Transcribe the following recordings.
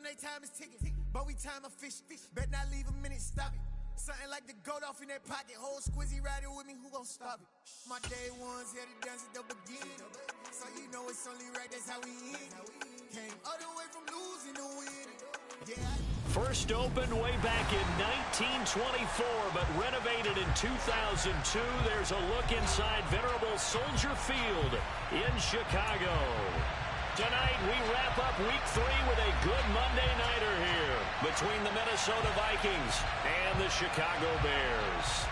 they time is ticking, but we time a fish. Bet not leave a minute, stop it. Something like the goat off in that pocket. Whole squizzy riding with me, who gon' stop it? My day ones here to dance at the beginning. So you know it's only right, that's how we end. Came all the way from losing to winning. Yeah. First opened way back in 1924, but renovated in 2002. There's a look inside venerable Soldier Field in Chicago. Tonight, we wrap up Week 3 with a good Monday nighter here between the Minnesota Vikings and the Chicago Bears.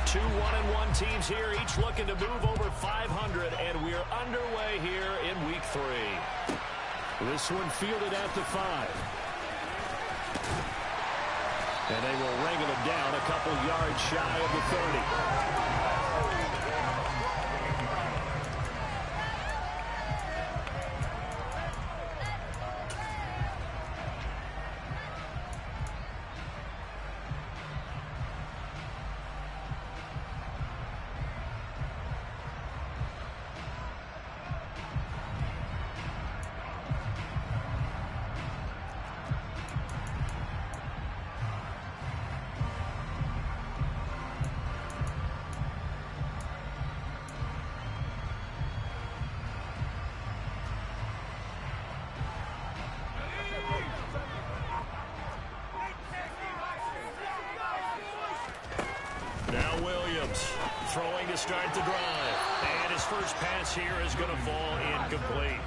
Two 1-1 teams here, each looking to move over 500, and we're underway here in Week 3. This one fielded at the 5. And they will wrangle him down a couple yards shy of the 30. Throwing to start the drive. And his first pass here is going to fall incomplete.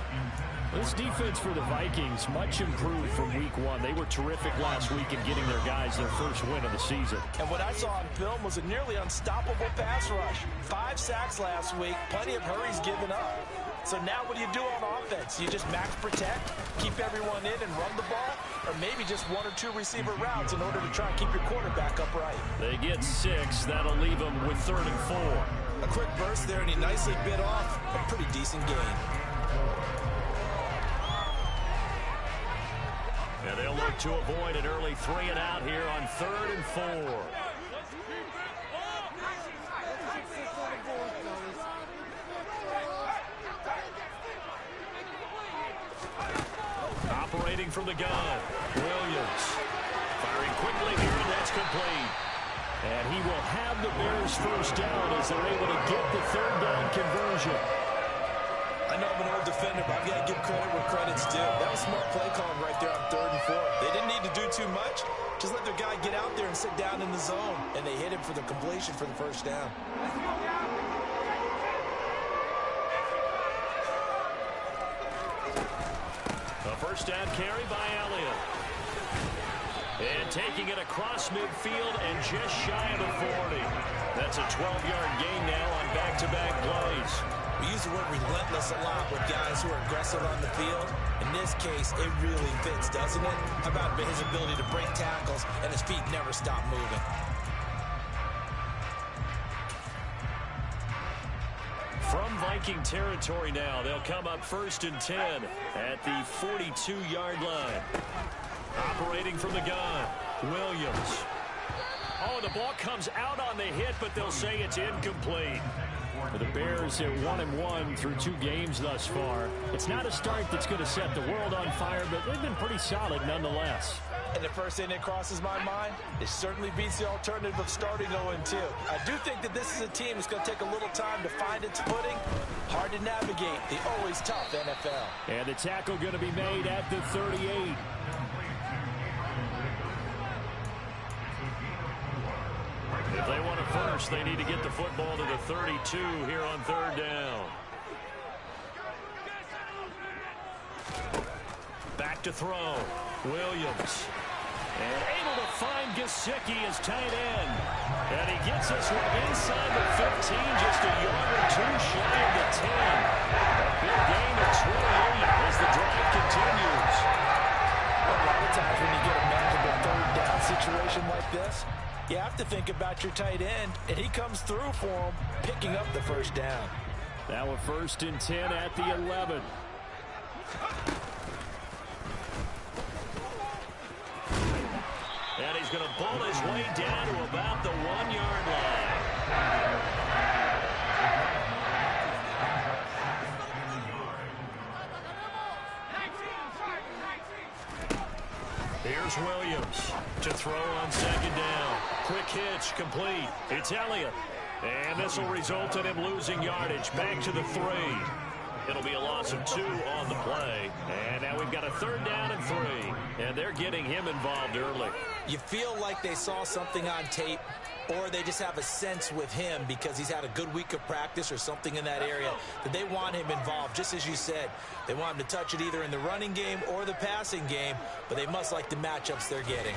This defense for the Vikings, much improved from Week 1. They were terrific last week in getting their guys their first win of the season. And what I saw on film was a nearly unstoppable pass rush. 5 sacks last week, plenty of hurries given up. So now what do you do on offense? You just max protect, keep everyone in and run the ball, or maybe just 1 or 2 receiver routes in order to try and keep your quarterback upright. They get 6. That'll leave them with 3rd and 4. A quick burst there, and he nicely bit off a pretty decent gain. And they'll look to avoid an early 3 and out here on 3rd and 4. Operating from the gun, Williams. Firing quickly here, and that's complete. And he will have the Bears first down as they're able to get the 3rd down conversion. I know I'm an old defender, but I've got to give credit where credit's due. That was smart play calling right there on 3rd and 4. They didn't need to do too much. Just let their guy get out there and sit down in the zone. And they hit him for the completion for the first down. A first down carry by Elliott. And taking it across midfield and just shy of the 40. That's a 12-yard gain now on back-to-back plays. We use the word relentless a lot with guys who are aggressive on the field. In this case, it really fits, doesn't it? How about his ability to break tackles and his feet never stop moving? From Viking territory now, they'll come up 1st and 10 at the 42-yard line. Operating from the gun, Williams. Oh, the ball comes out on the hit, but they'll say it's incomplete. For the Bears at 1-1 through 2 games thus far. It's not a start that's going to set the world on fire, but they've been pretty solid nonetheless. And the first thing that crosses my mind, it certainly beats the alternative of starting 0-2. I do think that this is a team that's going to take a little time to find its footing. Hard to navigate the always tough NFL. And the tackle going to be made at the 38. If they want a first, they need to get the football to the 32 here on 3rd down. Back to throw. Williams. And able to find Gesicki as tight end. And he gets this one inside the 15, just a yard or 2 shy of the 10. A big gain of 28 as the drive continues. A lot of times when you get a manageable 3rd down situation like this, you have to think about your tight end, and he comes through for him, picking up the first down. Now a 1st and 10 at the 11. And he's going to bull his way down to about the 1-yard line. Here's Williams to throw on second down. Quick hitch, complete. It's Elliott. And this will result in him losing yardage. Back to the 3. It'll be a loss of 2 on the play. And now we've got a 3rd down and 3. And they're getting him involved early. You feel like they saw something on tape, or they just have a sense with him because he's had a good week of practice or something in that area that they want him involved. Just as you said, they want him to touch it either in the running game or the passing game, but they must like the matchups they're getting.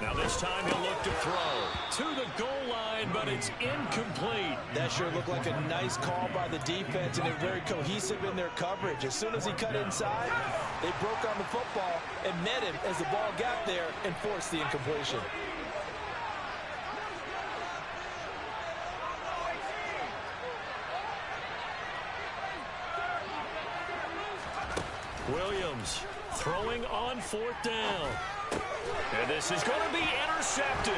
Now this time he'll look to throw to the goal line, but it's incomplete. That sure looked like a nice call by the defense, and they're very cohesive in their coverage. As soon as he cut inside, they broke on the football and met him as the ball got there and forced the incompletion. Williams throwing on 4th down. And this is going to be intercepted.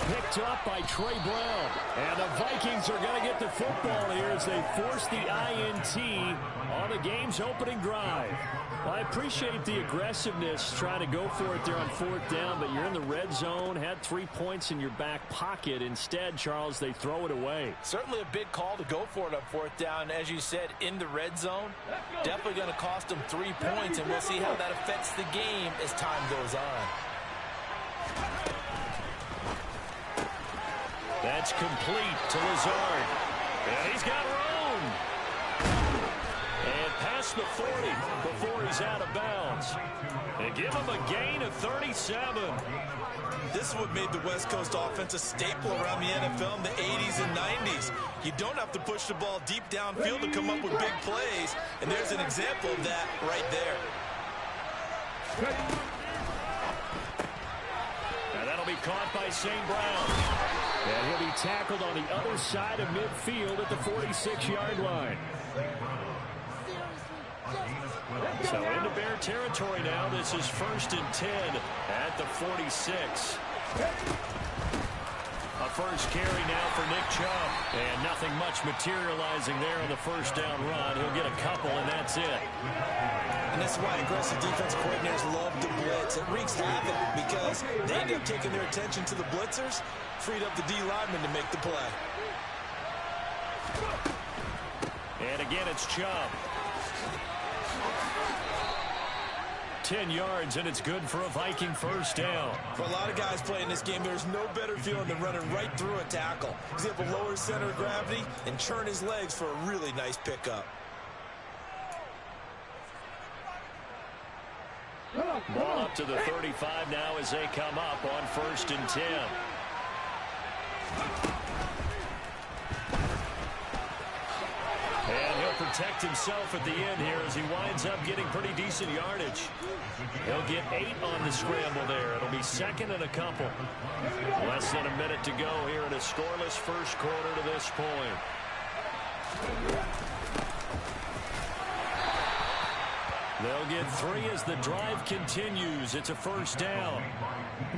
Picked up by Trey Brown. And the Vikings are going to get the football here as they force the INT on the game's opening drive. Well, I appreciate the aggressiveness trying to go for it there on 4th down, but you're in the red zone, had 3 points in your back pocket. Instead, Charles, they throw it away. Certainly a big call to go for it on 4th down. As you said, in the red zone, definitely going to cost them 3 points, and we'll see how that affects the game as time goes on. That's complete to Lazard. And he's got room. And past the 40 before he's out of bounds. They give him a gain of 37. This is what made the West Coast offense a staple around the NFL in the 80s and 90s. You don't have to push the ball deep downfield to come up with big plays, and there's an example of that right there. And that'll be caught by St. Brown. And he'll be tackled on the other side of midfield at the 46-yard line. So into Bear territory now. This is 1st and 10 at the 46. A first carry now for Nick Chubb. And nothing much materializing there on the 1st down run. He'll get a couple, and that's it. And that's why aggressive defense coordinators love to blitz. It wreaks havoc because they end up taking their attention to the blitzers, freed up the D lineman to make the play. And again, it's Chubb. 10 yards, and it's good for a Viking 1st down. For a lot of guys playing this game, there's no better feeling than running right through a tackle. He's able to lower his center of gravity and churn his legs for a really nice pickup. Ball up to the 35 now as they come up on 1st and 10. And he'll protect himself at the end here as he winds up getting pretty decent yardage. He'll get 8 on the scramble there. It'll be 2nd and a couple. Less than a minute to go here in a scoreless first quarter to this point. They'll get 3 as the drive continues. It's a 1st down.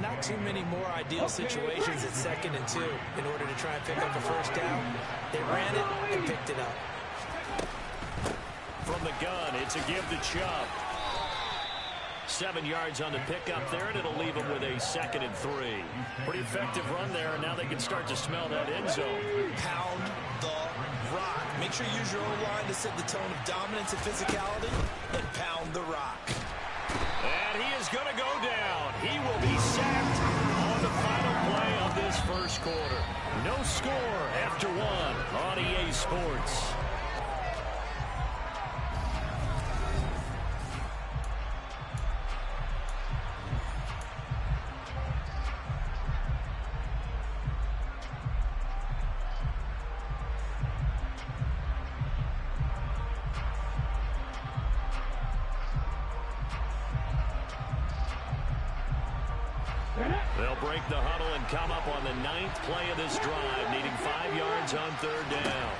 Not too many more ideal situations at 2nd and 2 in order to try and pick up a 1st down. They ran it and picked it up. From the gun, it's a give to Chubb. 7 yards on the pickup there, and it'll leave him with a 2nd and 3. Pretty effective run there, and now they can start to smell that end zone. Pound the rock. Make sure you use your own line to set the tone of dominance and physicality, and pound the rock. And he is going to go down. He will be sacked on the final play of this first quarter. No score after 1 on EA Sports. They'll break the huddle and come up on the 9th play of this drive, needing 5 yards on 3rd down.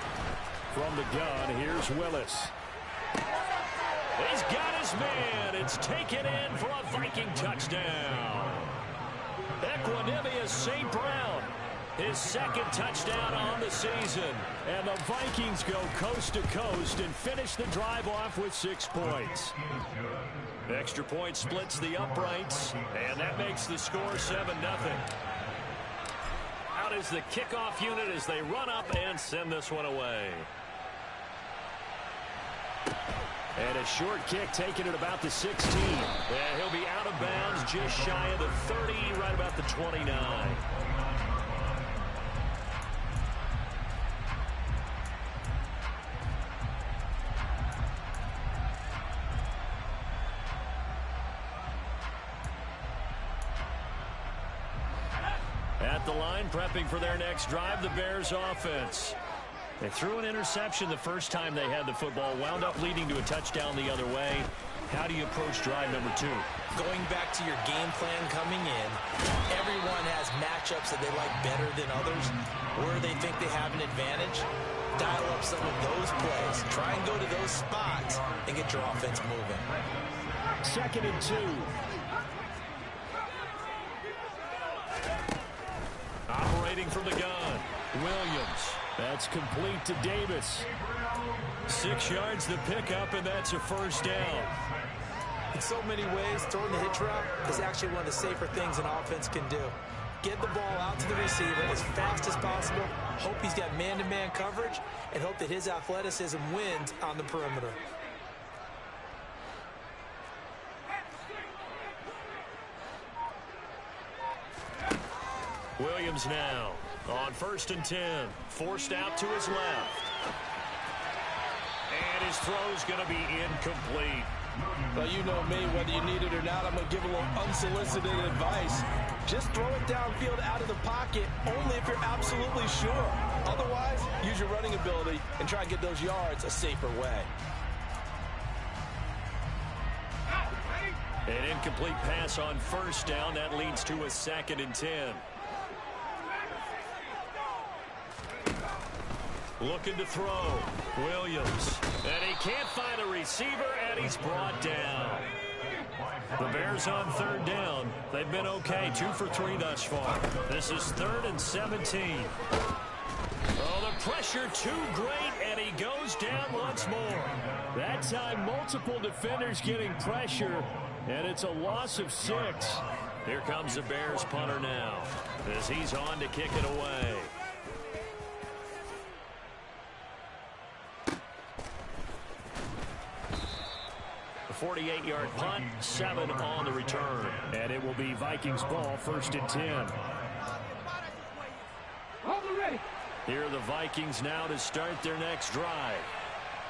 From the gun, here's Willis. He's got his man. It's taken in for a Viking touchdown. Equanimous St. Brown. His second touchdown on the season. And the Vikings go coast to coast and finish the drive off with 6 points. Extra point splits the uprights, and that makes the score 7-0. Out is the kickoff unit as they run up and send this one away. And a short kick taken at about the 16. And he'll be out of bounds just shy of the 30, right about the 29. At the line, prepping for their next drive, the Bears offense. They threw an interception the first time they had the football, wound up leading to a touchdown the other way. How do you approach drive number 2? Going back to your game plan coming in, everyone has matchups that they like better than others. Where they think they have an advantage, dial up some of those plays. Try and go to those spots and get your offense moving. 2nd and 2. Operating from the gun, Williams. That's complete to Davis. 6 yards to pick up, and that's a first down. In so many ways, throwing the hitch route is actually one of the safer things an offense can do. Get the ball out to the receiver as fast as possible, hope he's got man-to-man coverage, and hope that his athleticism wins on the perimeter. Williams now on 1st and 10. Forced out to his left. And his throw's going to be incomplete. Well, you know me, whether you need it or not, I'm going to give a little unsolicited advice. Just throw it downfield out of the pocket only if you're absolutely sure. Otherwise, use your running ability and try and get those yards a safer way. An incomplete pass on 1st down. That leads to a 2nd and 10. Looking to throw. Williams. And he can't find a receiver, and he's brought down. The Bears on 3rd down. They've been okay. 2 for 3 thus far. This is 3rd and 17. Oh, the pressure too great, and he goes down once more. That time, multiple defenders getting pressure, and it's a loss of 6. Here comes the Bears punter now as he's on to kick it away. A 48-yard punt, 7 on the return. And it will be Vikings ball, 1st and 10. Here are the Vikings now to start their next drive.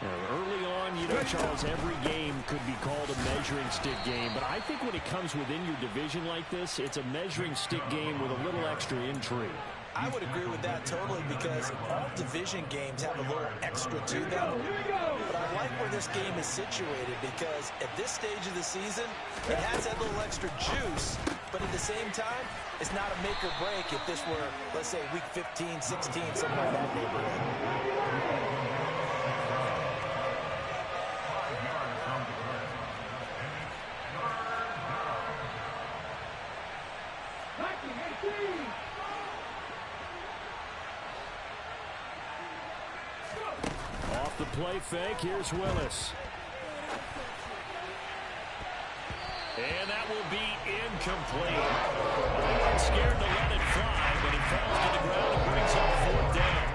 Now, early on, you know, Charles, every game could be called a measuring stick game. But I think when it comes within your division like this, it's a measuring stick game with a little extra intrigue. I would agree with that totally because all division games have a little extra to them. But I like where this game is situated because at this stage of the season, it has that little extra juice. But at the same time, it's not a make or break if this were, let's say, week 15, 16, something like that neighborhood. Off the play fake, here's Willis. And that will be incomplete. They weren't scared to let it fly, but it falls to the ground and brings up 4th down.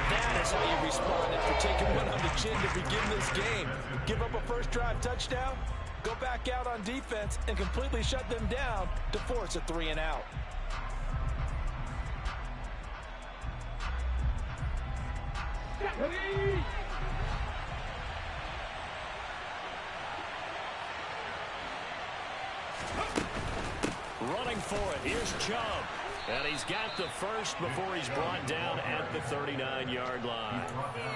That is how you responded for taking one on the chin to begin this game. Give up a first drive touchdown, go back out on defense, and completely shut them down to force a 3 and out. Running for it, here's Chubb. And he's got the first before he's brought down at the 39-yard line.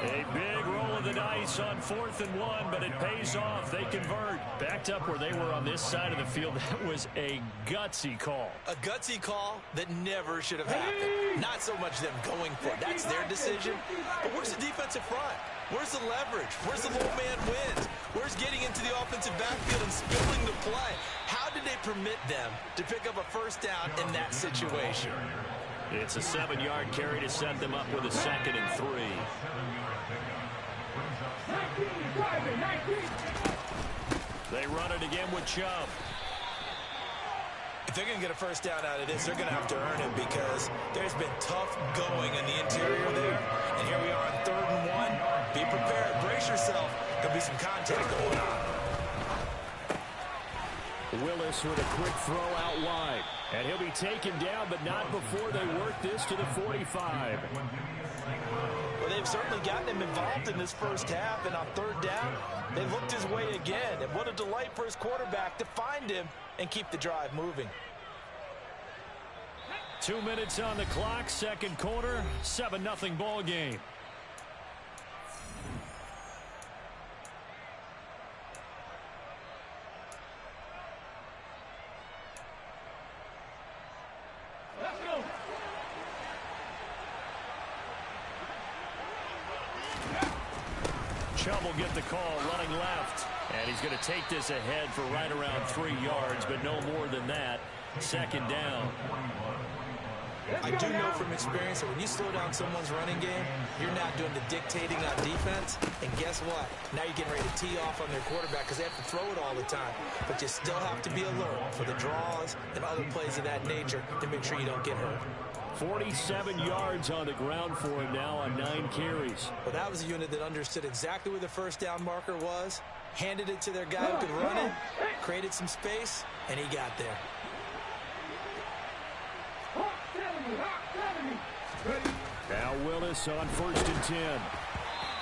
A big roll of the dice on 4th and 1, but it pays off. They convert. Backed up where they were on this side of the field. That was a gutsy call. A gutsy call that never should have happened. Not so much them going for it. That's their decision. But where's the defensive front? Where's the leverage? Where's the low man wins? Where's getting into the offensive backfield and spilling the play? How did they permit them to pick up a first down in that situation? It's a 7-yard carry to set them up with a 2nd and 3. They run it again with Chubb. If they're going to get a first down out of this, they're going to have to earn it because there's been tough going in the interior there. And here we are on 3rd and 1. Be prepared. Brace yourself. There'll be some contact going on. Willis with a quick throw out wide. And he'll be taken down, but not before they work this to the 45. Well, they've certainly gotten him involved in this first half, and on 3rd down, they looked his way again. And what a delight for his quarterback to find him and keep the drive moving. 2 minutes on the clock, 2nd quarter, 7-0 ball game. Chubb will get the call running left. And he's going to take this ahead for right around 3 yards, but no more than that. 2nd down. I do know from experience that when you slow down someone's running game, you're not doing the dictating on defense. And guess what? Now you're getting ready to tee off on their quarterback because they have to throw it all the time. But you still have to be alert for the draws and other plays of that nature to make sure you don't get hurt. 47 yards on the ground for him now on 9 carries. Well, that was a unit that understood exactly where the first down marker was, handed it to their guy who could run it, created some space, and he got there. Now Willis on 1st and 10.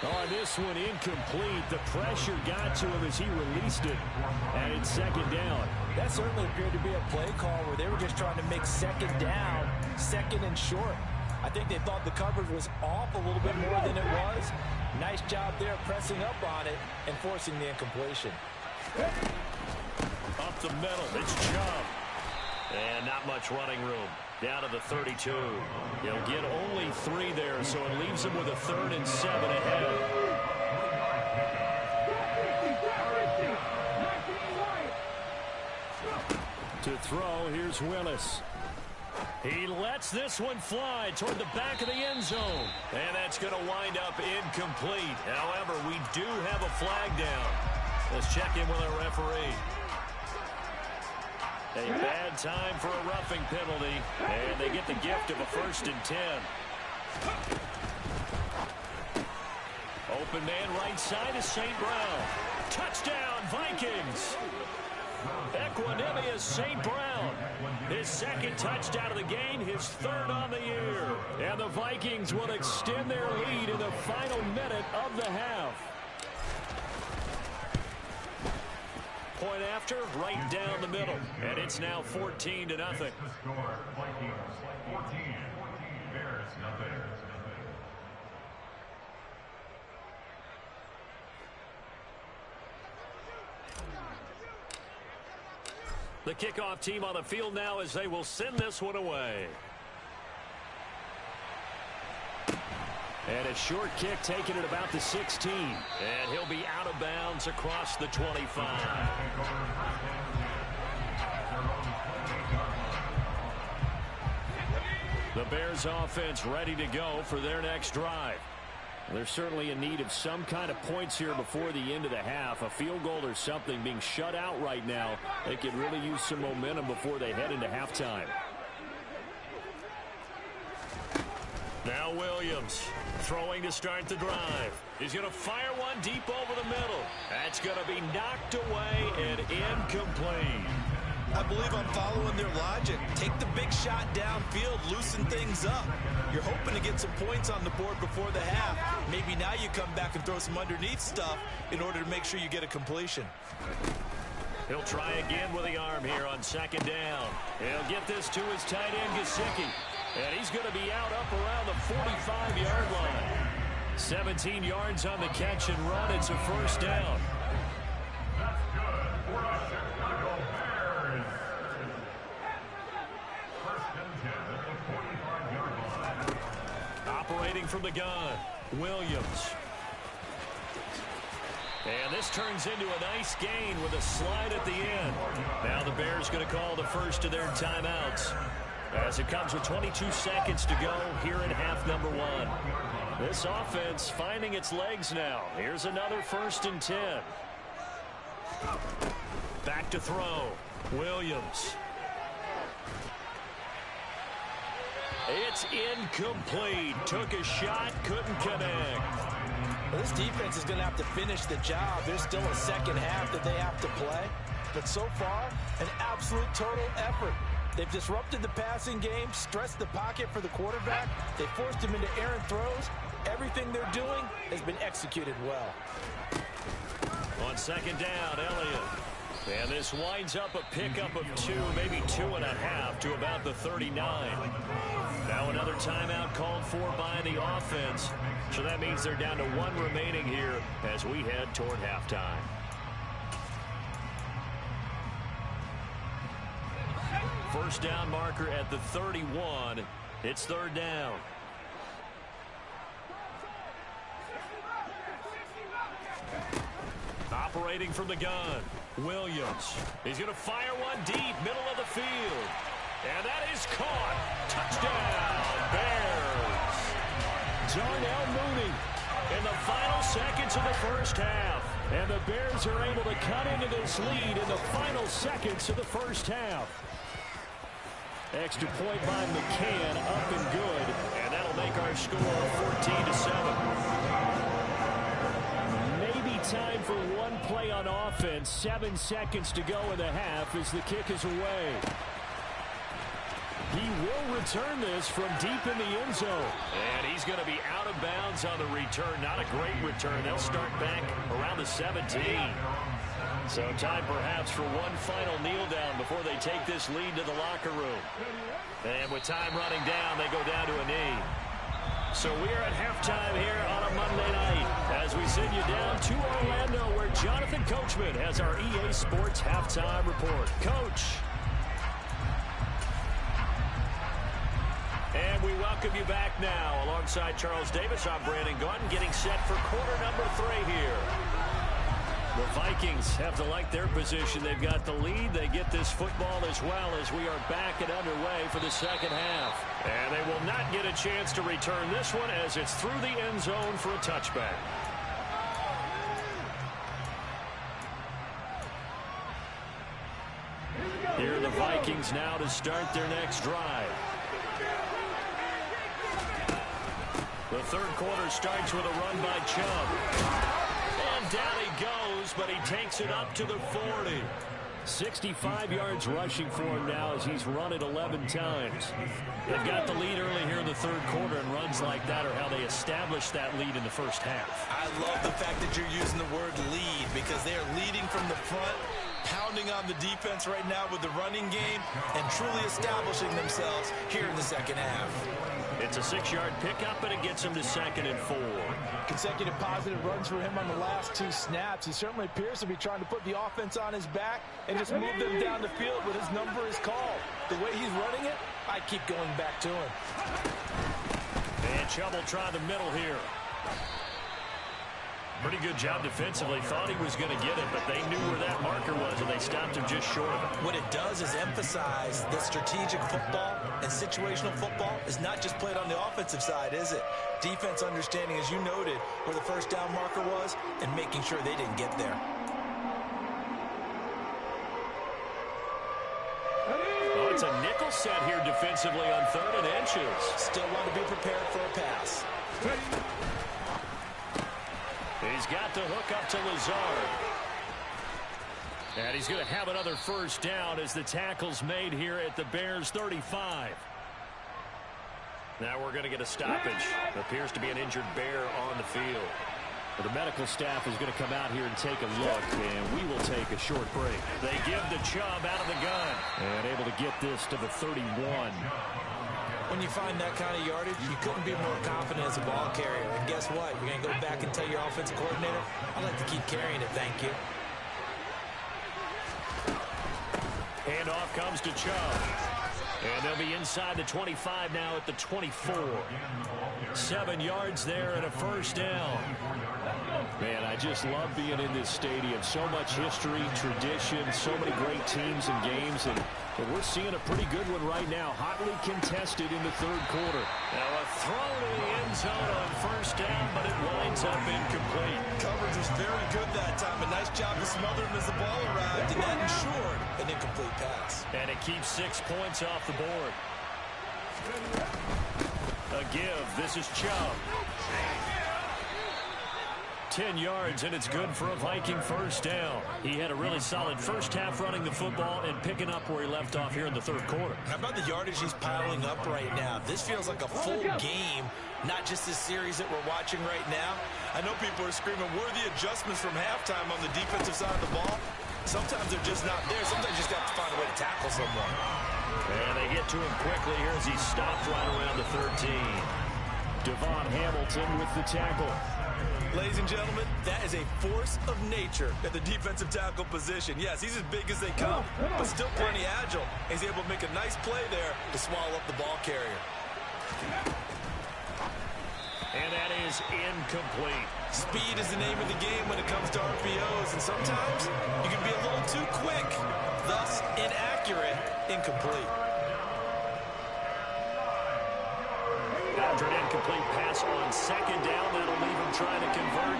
On this one, incomplete. The pressure got to him as he released it. And it's 2nd down. That certainly appeared to be a play call where they were just trying to make 2nd down, 2nd and short. I think they thought the coverage was off a little bit more than it was. Nice job there pressing up on it and forcing the incompletion. Up the middle, it's Chubb. And not much running room. Down to the 32. He'll get only 3 there, so it leaves him with a 3rd and 7 ahead. To throw, here's Willis. He lets this one fly toward the back of the end zone. And that's going to wind up incomplete. However, we do have a flag down. Let's check in with our referee. A bad time for a roughing penalty, and they get the gift of a 1st and 10. Open man right side is St. Brown. Touchdown, Vikings! Equanimous St. Brown. His 2nd touchdown of the game, his 3rd on the year. And the Vikings will extend their lead in the final minute of the half. Point after, right down the middle. And it's now 14-0. The kickoff team on the field now as they will send this one away. And a short kick taken at about the 16. And he'll be out of bounds across the 25. The Bears offense ready to go for their next drive. They're certainly in need of some kind of points here before the end of the half. A field goal or something being shut out right now. They could really use some momentum before they head into halftime. Now Williams throwing to start the drive. He's going to fire one deep over the middle. That's going to be knocked away and incomplete. I believe I'm following their logic. Take the big shot downfield, loosen things up. You're hoping to get some points on the board before the half. Maybe now you come back and throw some underneath stuff in order to make sure you get a completion. He'll try again with the arm here on 2nd down. He'll get this to his tight end, Gesicki. And he's going to be out up around the 45-yard line. 17 yards on the catch and run. It's a 1st down. Operating from the gun, Williams. And this turns into a nice gain with a slide at the end. Now the Bears going to call the first of their timeouts. as it comes with 22 seconds to go here in half number one. This offense finding its legs now. Here's another 1st and 10. Back to throw. Williams. It's incomplete. Took a shot, couldn't connect. Well, this defense is going to have to finish the job. There's still a second half that they have to play. But so far, an absolute total effort. They've disrupted the passing game, stressed the pocket for the quarterback. They forced him into errant throws. Everything they're doing has been executed well. On 2nd down, Elliott. And this winds up a pickup of 2, maybe 2.5 to about the 39. Now another timeout called for by the offense. So that means they're down to 1 remaining here as we head toward halftime. First down marker at the 31. It's 3rd down. Operating from the gun, Williams. He's going to fire one deep, middle of the field. And that is caught. Touchdown, Bears. Darnell Mooney in the final seconds of the first half. And the Bears are able to cut into this lead in the final seconds of the first half. Extra point by McCann, up and good. And that'll make our score 14-7. Time for one play on offense. 7 seconds to go in the half as the kick is away. He will return this from deep in the end zone. And he's going to be out of bounds on the return. Not a great return. They'll start back around the 17. So time perhaps for one final kneel down before they take this lead to the locker room. And with time running down, they go down to a knee. So we are at halftime here on a Monday night as we send you down to Orlando where Jonathan Coachman has our EA Sports halftime report. Coach. And we welcome you back now alongside Charles Davis. I'm Brandon Gaudin getting set for quarter number 3 here. The Vikings have to like their position. They've got the lead. They get this football as well as we are back and underway for the second half. And they will not get a chance to return this one as it's through the end zone for a touchback. Here are the Vikings now to start their next drive. The third quarter starts with a run by Chubb. And down he goes, but he takes it up to the 40. 65 yards rushing for him now as he's run it 11 times. They've got the lead early here in the third quarter, and runs like that are how they establish that lead in the first half. I love the fact that you're using the word lead because they are leading from the front, pounding on the defense right now with the running game, and truly establishing themselves here in the second half. It's a 6-yard pickup, and it gets him to 2nd and 4. Consecutive positive runs for him on the last 2 snaps. He certainly appears to be trying to put the offense on his back and just move them down the field when his number is called. The way he's running it, I keep going back to him. And Chubb will try the middle here. Pretty good job defensively. Thought he was going to get it, but they knew where that marker was, and they stopped him just short of it. What it does is emphasize that strategic football and situational football is not just played on the offensive side, is it? Defense understanding, as you noted, where the first down marker was and making sure they didn't get there. Oh, it's a nickel set here defensively on 3rd and inches. Still want to be prepared for a pass. He's got the hook up to Lazard. And he's going to have another first down as the tackle's made here at the Bears 35. Now we're going to get a stoppage. Appears to be an injured Bear on the field. The medical staff is going to come out here and take a look, and we will take a short break. They give the Chubb out of the gun. And able to get this to the 31. When you find that kind of yardage, you couldn't be more confident as a ball carrier. And guess what? You're going to go back and tell your offensive coordinator, I'd like to keep carrying it, thank you. Handoff comes to Chubb. And they'll be inside the 25 now at the 24. 7 yards there and a first down. Man, I just love being in this stadium. So much history, tradition, so many great teams and games. And we're seeing a pretty good one right now. Hotly contested in the third quarter. Now a throw to the end zone on first down, but it winds up incomplete. Coverage was very good that time. A nice job to smother him as the ball arrived, and that ensured an incomplete pass. And it keeps 6 points off the board. A give. This is Chubb. 10 yards, and it's good for a Viking first down. He had a really solid first half running the football and picking up where he left off here in the third quarter. How about the yardage he's piling up right now? This feels like a full game, not just this series that we're watching right now. I know people are screaming, worthy adjustments from halftime on the defensive side of the ball. Sometimes they're just not there. Sometimes you just have to find a way to tackle someone. And they get to him quickly here as he stopped right around the 13. Devon Hamilton with the tackle. Ladies and gentlemen, that is a force of nature at the defensive tackle position. Yes, he's as big as they come, but still plenty agile. He's able to make a nice play there to swallow up the ball carrier. And that is incomplete. Speed is the name of the game when it comes to RPOs, and sometimes you can be a little too quick, thus inaccurate, incomplete. After an incomplete pass on second down, that'll leave him trying to convert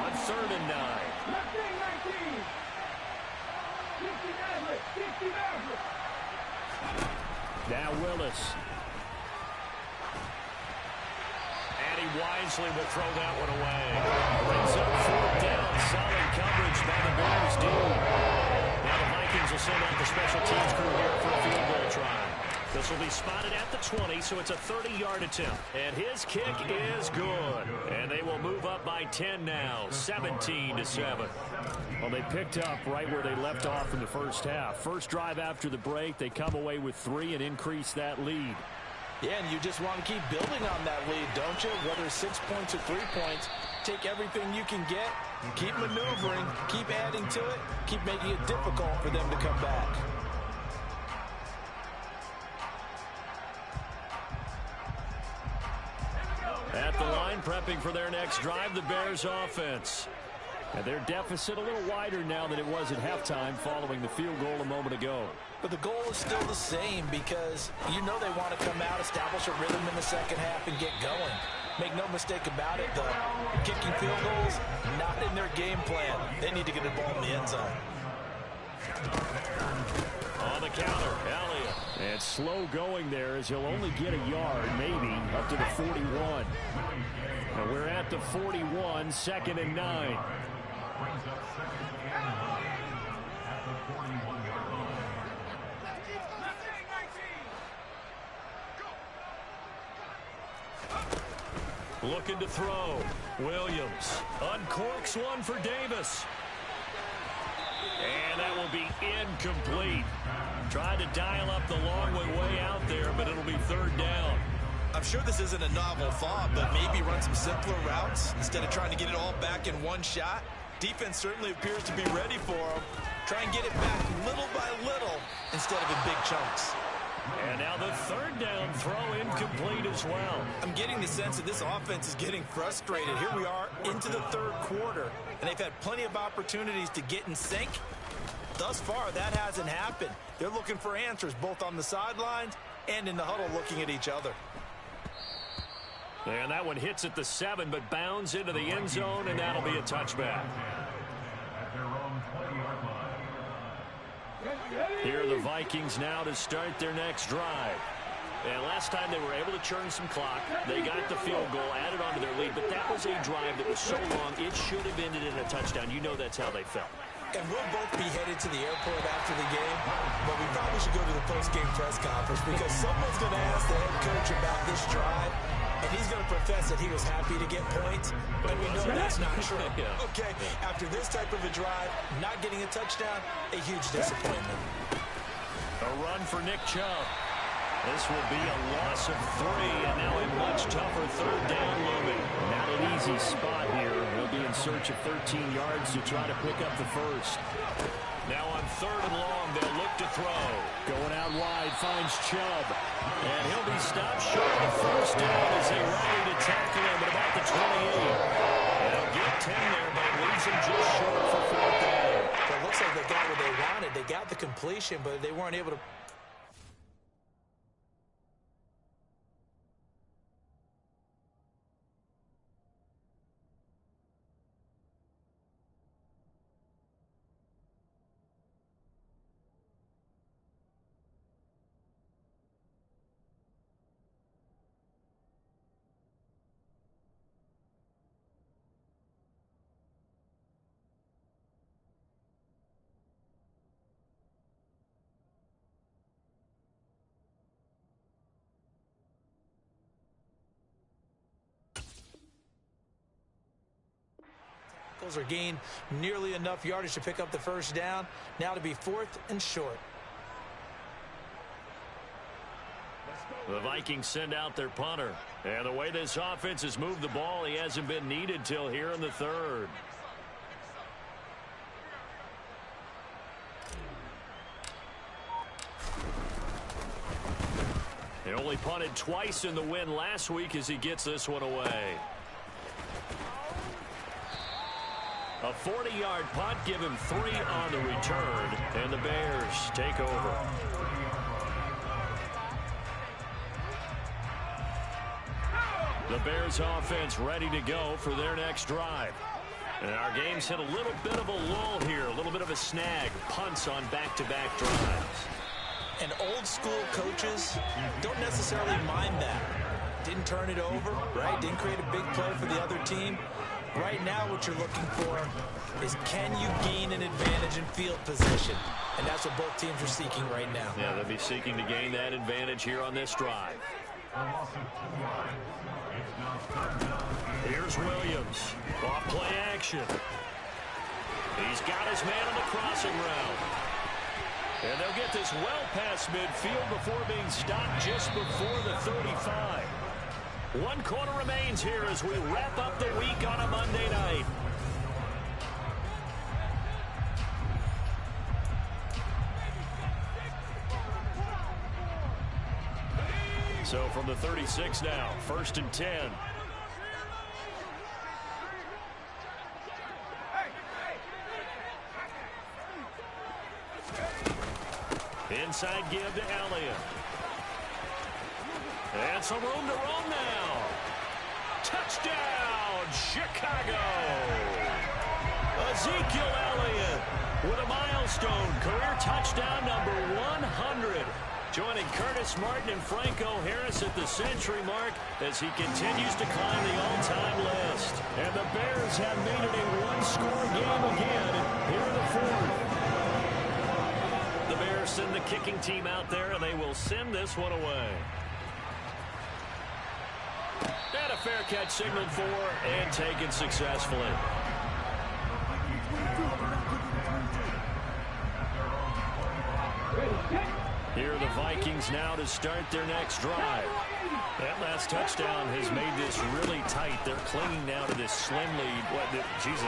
on 3rd and 9. Now Willis. And he wisely will throw that one away. Brings up 4th down. Solid coverage by the Bears D. Now the Vikings will send out the special teams crew here for a field goal try. This will be spotted at the 20, so it's a 30-yard attempt. And his kick is good. And they will move up by 10 now, 17-7. Well, they picked up right where they left off in the first half. First drive after the break, they come away with 3 and increase that lead. Yeah, and you just want to keep building on that lead, don't you? Whether it's 6 points or 3 points, take everything you can get, keep maneuvering, keep adding to it, keep making it difficult for them to come back. At the line, prepping for their next drive, the Bears offense. And their deficit a little wider now than it was at halftime following the field goal a moment ago. But the goal is still the same because you know they want to come out, establish a rhythm in the second half, and get going. Make no mistake about it, though. Kicking field goals, not in their game plan. They need to get the ball in the end zone. On the counter, Elliott. And slow going there as he'll only get a yard, maybe, up to the 41. And we're at the 41, 2nd and 9. Looking to throw. Williams uncorks one for Davis. And that will be incomplete. Tried to dial up the long way out there, but it'll be 3rd down. I'm sure this isn't a novel thought, but maybe run some simpler routes instead of trying to get it all back in one shot. Defense certainly appears to be ready for them. Try and get it back little by little instead of in big chunks. And now the 3rd down throw incomplete as well. I'm getting the sense that this offense is getting frustrated. Here we are into the 3rd quarter, and they've had plenty of opportunities to get in sync. Thus far, that hasn't happened. They're looking for answers both on the sidelines and in the huddle looking at each other. And that one hits at the 7, but bounds into the end zone, and that'll be a touchback. Here are the Vikings now to start their next drive. And last time they were able to churn some clock. They got the field goal, added on to their lead, but that was a drive that was so long, it should have ended in a touchdown. You know that's how they felt. And we'll both be headed to the airport after the game, but we probably should go to the post-game press conference because someone's going to ask the head coach about this drive, and he's going to profess that he was happy to get points, and we know that's not true. Okay, after this type of a drive, not getting a touchdown, a huge disappointment. A run for Nick Chubb. This will be a loss of 3, and now a much tougher 3rd down looming. Not an easy spot here. They'll be in search of 13 yards to try to pick up the first. Now on 3rd and long, they'll look to throw. Going out wide, finds Chubb. And he'll be stopped short of the first down as they rally to tackle him at about the 28. They'll get 10 there, but it leaves him just short for 4th down. It looks like they got what they wanted. They got the completion, but they weren't able to. Or gain nearly enough yardage to pick up the first down. Now to be 4th and short. The Vikings send out their punter. And the way this offense has moved the ball, he hasn't been needed till here in the 3rd. He only punted twice in the win last week as he gets this one away. A 40-yard punt, give him 3 on the return, and the Bears take over. The Bears offense ready to go for their next drive. And our game's hit a little bit of a lull here, a little bit of a snag. Punts on back-to-back drives. And old-school coaches don't necessarily mind that. Didn't turn it over, right? Didn't create a big play for the other team. Right now what you're looking for is can you gain an advantage in field position? And that's what both teams are seeking right now. Yeah, they'll be seeking to gain that advantage here on this drive. Here's Williams. Off play action. He's got his man on the crossing route. And they'll get this well past midfield before being stopped just before the 35. 1 quarter remains here as we wrap up the week on a Monday night. So from the 36 now, 1st and 10. Inside give to Elliott. And some room to run now. Touchdown, Chicago. Ezekiel Elliott with a milestone career touchdown number 100. Joining Curtis Martin and Franco Harris at the century mark as he continues to climb the all-time list. And the Bears have made it a one-score game again here in the 4th. The Bears send the kicking team out there, and they will send this one away. And a fair catch signaled for and taken successfully. Here are the Vikings now to start their next drive. That last touchdown has made this really tight. They're clinging now to this slim lead.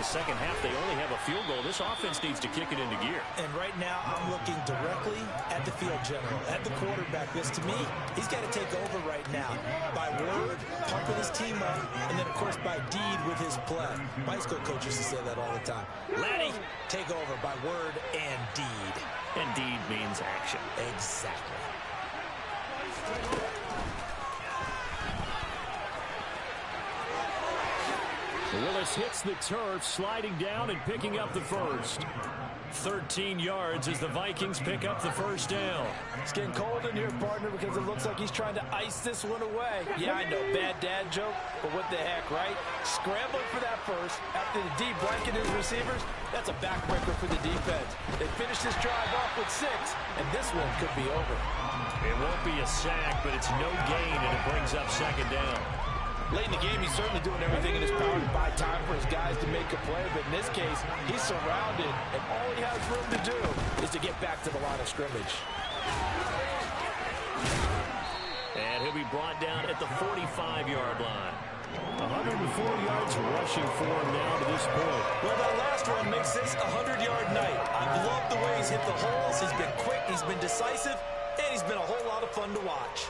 Second half, they only have a field goal. This offense needs to kick it into gear. And right now, I'm looking directly at the field general, at the quarterback. Because to me, he's got to take over right now. By word, pumping his team up, and then, of course, by deed with his play. My high school coach used to say that all the time. Laddie, take over by word and deed. And deed means action. Exactly. Willis hits the turf, sliding down and picking up the first. 13 yards as the Vikings pick up the first down. It's getting cold in here, partner, because it looks like he's trying to ice this one away. Yeah, I know, bad dad joke, but what the heck, right? Scrambling for that first after the D blanketed his receivers. That's a backbreaker for the defense. They finished this drive off with 6, and this one could be over. It won't be a sack, but it's no gain, and it brings up second down. Late in the game, he's certainly doing everything in his power to buy time for his guys to make a play. But in this case, he's surrounded, and all he has room to do is to get back to the line of scrimmage. And he'll be brought down at the 45-yard line. 104 yards rushing for him now to this point. Well, that last one makes this a 100-yard night. I've loved the way he's hit the holes. He's been quick, he's been decisive, and he's been a whole lot of fun to watch.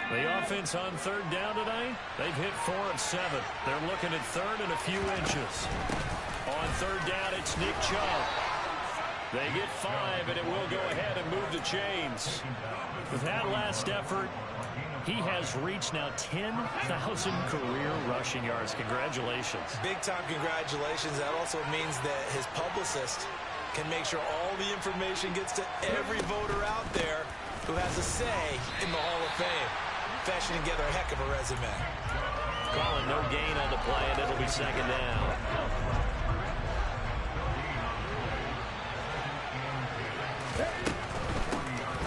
The offense on third down tonight, they've hit 4 of 7. They're looking at third and a few inches. On third down, it's Nick Chubb. They get 5, and it will go ahead and move the chains. With that last effort, he has reached now 10,000 career rushing yards. Congratulations. Big-time congratulations. That also means that his publicist can make sure all the information gets to every voter out there who has a say in the Hall of Fame. Fashioning together a heck of a resume. Calling no gain on the play, and it'll be second down.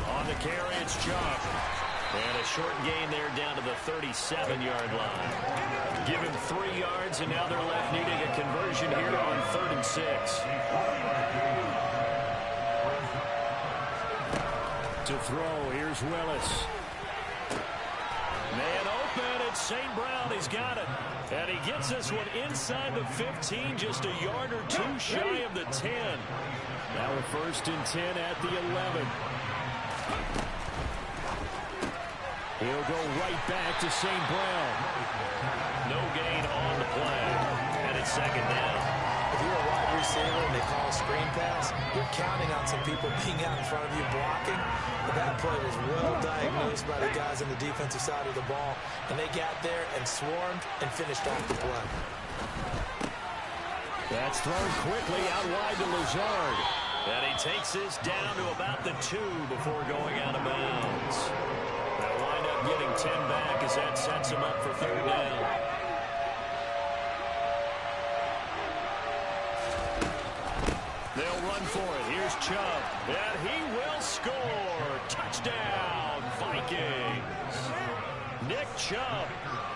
On the carry, it's Chubb. And a short gain there down to the 37-yard line. Give him 3 yards, and now they're left needing a conversion here on 3rd and 6. To throw, here's Willis. Man open, it's St. Brown. He's got it. And he gets this one inside the 15, just a yard or 2 shy of the 10. Now a 1st and 10 at the 11. He'll go right back to St. Brown. No gain on the play. And it's second down. If you're a wide receiver and they call a screen pass, you're counting on some people being out in front of you blocking. But that play was well diagnosed by the guys on the defensive side of the ball. And they got there and swarmed and finished off the play. That's thrown quickly out wide to Lazard. And he takes this down to about the 2 before going out of bounds. They'll wind up getting 10 back as that sets him up for third down. They'll run for it. Here's Chubb. And he will score. Touchdown, Vikings. Nick Chubb,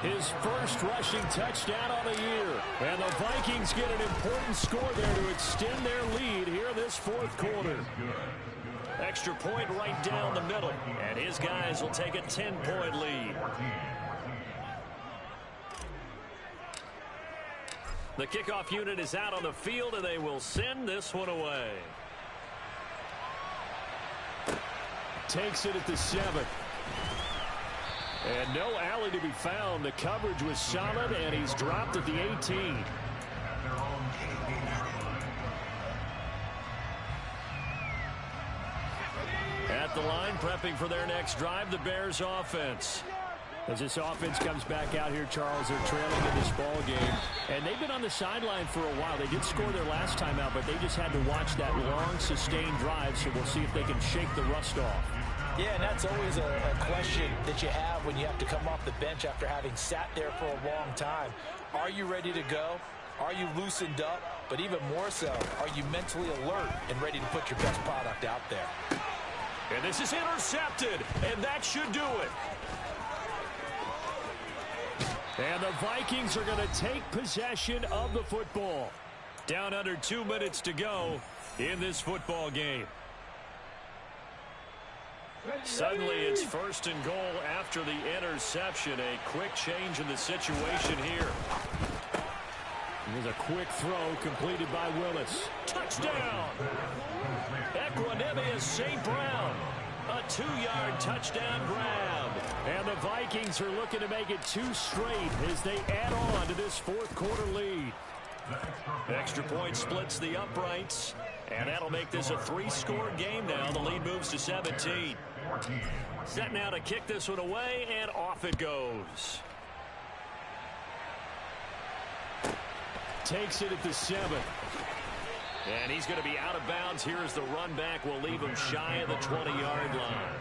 his first rushing touchdown on the year. And the Vikings get an important score there to extend their lead here this 4th quarter. Extra point right down the middle. And his guys will take a 10-point lead. The kickoff unit is out on the field, and they will send this one away. Takes it at the 7. And no alley to be found. The coverage was solid, and he's dropped at the 18. At the line, prepping for their next drive, the Bears offense. As this offense comes back out here, Charles, they're trailing in this ball game. And they've been on the sideline for a while. They did score their last time out, but they just had to watch that long, sustained drive, so we'll see if they can shake the rust off. Yeah, and that's always a question that you have when you have to come off the bench after having sat there for a long time. Are you ready to go? Are you loosened up? But even more so, are you mentally alert and ready to put your best product out there? And this is intercepted, and that should do it. And the Vikings are going to take possession of the football. Down under 2 minutes to go in this football game. Suddenly it's 1st and goal after the interception. A quick change in the situation here. Here's a quick throw completed by Willis. Touchdown! Equanimous St. Brown. A 2-yard touchdown grab. And the Vikings are looking to make it 2 straight as they add on to this 4th quarter lead. Extra point splits the uprights. And that'll make this a 3-score game now. The lead moves to 17. Set now to kick this one away, and off it goes. Takes it at the 7. And he's going to be out of bounds here as the run back will leave him shy of the 20-yard line.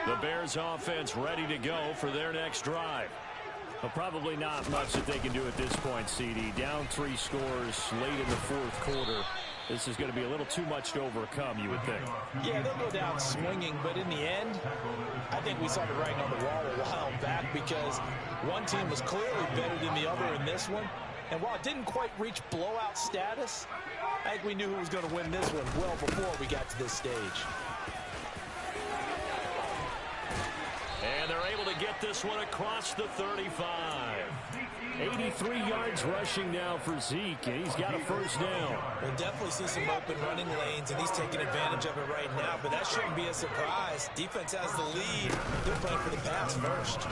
The Bears offense ready to go for their next drive. Well, probably not much that they can do at this point, CD. Down 3 scores late in the fourth quarter. This is going to be a little too much to overcome, you would think. Yeah, they'll go down swinging, but in the end, I think we saw the writing on the wall a while back because one team was clearly better than the other in this one. And while it didn't quite reach blowout status, I think we knew who was going to win this one well before we got to this stage. And they're able to get this one across the 35. 83 yards rushing now for Zeke, and he's got a first down. We'll definitely see some open running lanes, and he's taking advantage of it right now, but that shouldn't be a surprise. Defense has the lead. They're playing for the pass first.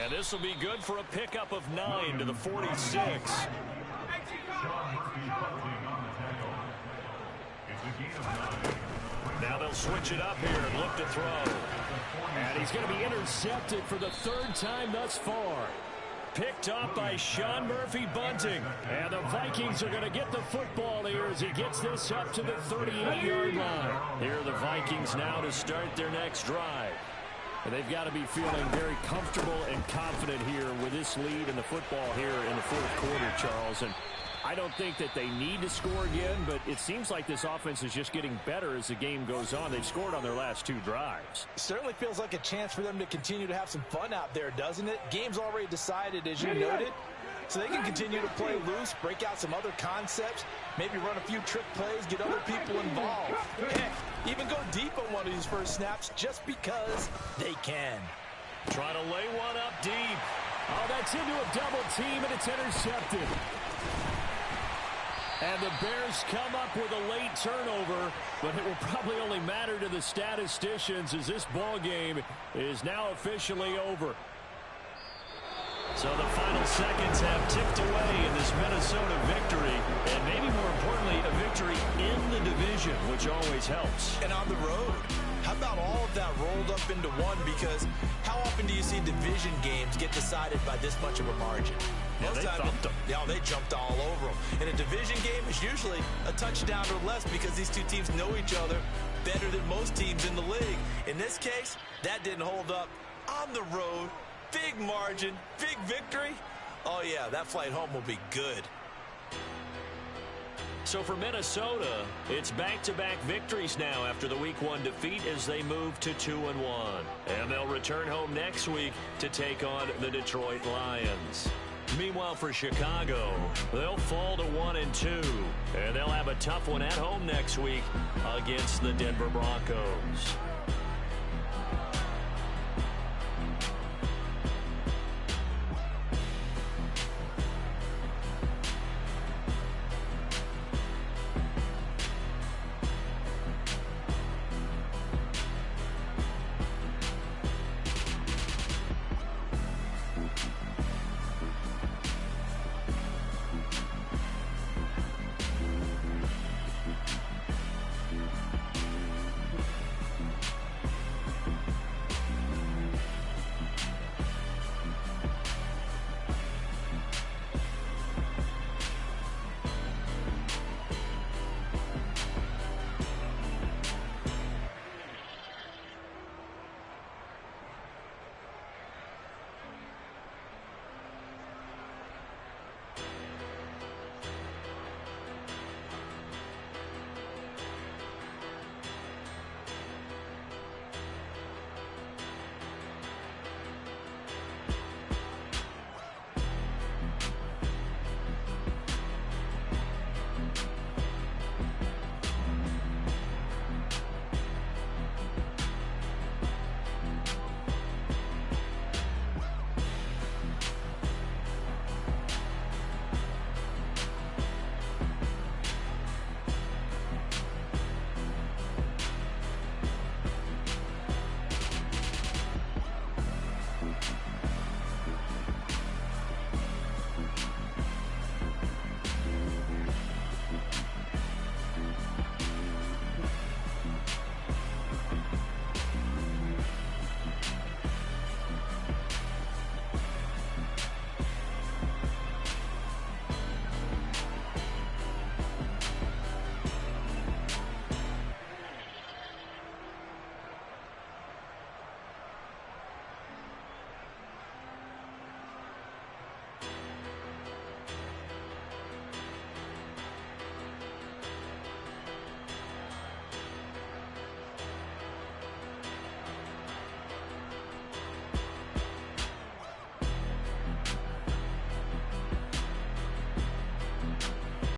And this will be good for a pickup of 9 to the 46. Now they'll switch it up here and look to throw. And he's going to be intercepted for the 3rd time thus far. Picked off by Sean Murphy-Bunting. And the Vikings are going to get the football here as he gets this up to the 38-yard line. Here are the Vikings now to start their next drive. And they've got to be feeling very comfortable and confident here with this lead in the football here in the fourth quarter, Charles. And I don't think that they need to score again, but it seems like this offense is just getting better as the game goes on. They've scored on their last 2 drives. Certainly feels like a chance for them to continue to have some fun out there, doesn't it? Game's already decided, as you noted. So they can continue to play loose, break out some other concepts, maybe run a few trick plays, get other people involved. Heck, even go deep on one of these first snaps just because they can. Trying to lay one up deep. Oh, that's into a double team, and it's intercepted. And the Bears come up with a late turnover, but it will probably only matter to the statisticians as this ball game is now officially over. So the final seconds have ticked away in this Minnesota victory, and maybe more importantly, a victory in the division, which always helps. And on the road. How about all of that rolled up into one? Because how often do you see division games get decided by this much of a margin? Yeah, they thumped them. Yeah, they jumped all over them. In a division game, it's usually a touchdown or less because these two teams know each other better than most teams in the league. In this case, that didn't hold up. On the road, big margin, big victory. Oh, yeah, that flight home will be good. So for Minnesota, it's back-to-back victories now after the Week 1 defeat as they move to 2-1. And they'll return home next week to take on the Detroit Lions. Meanwhile, for Chicago, they'll fall to 1-2. And they'll have a tough one at home next week against the Denver Broncos.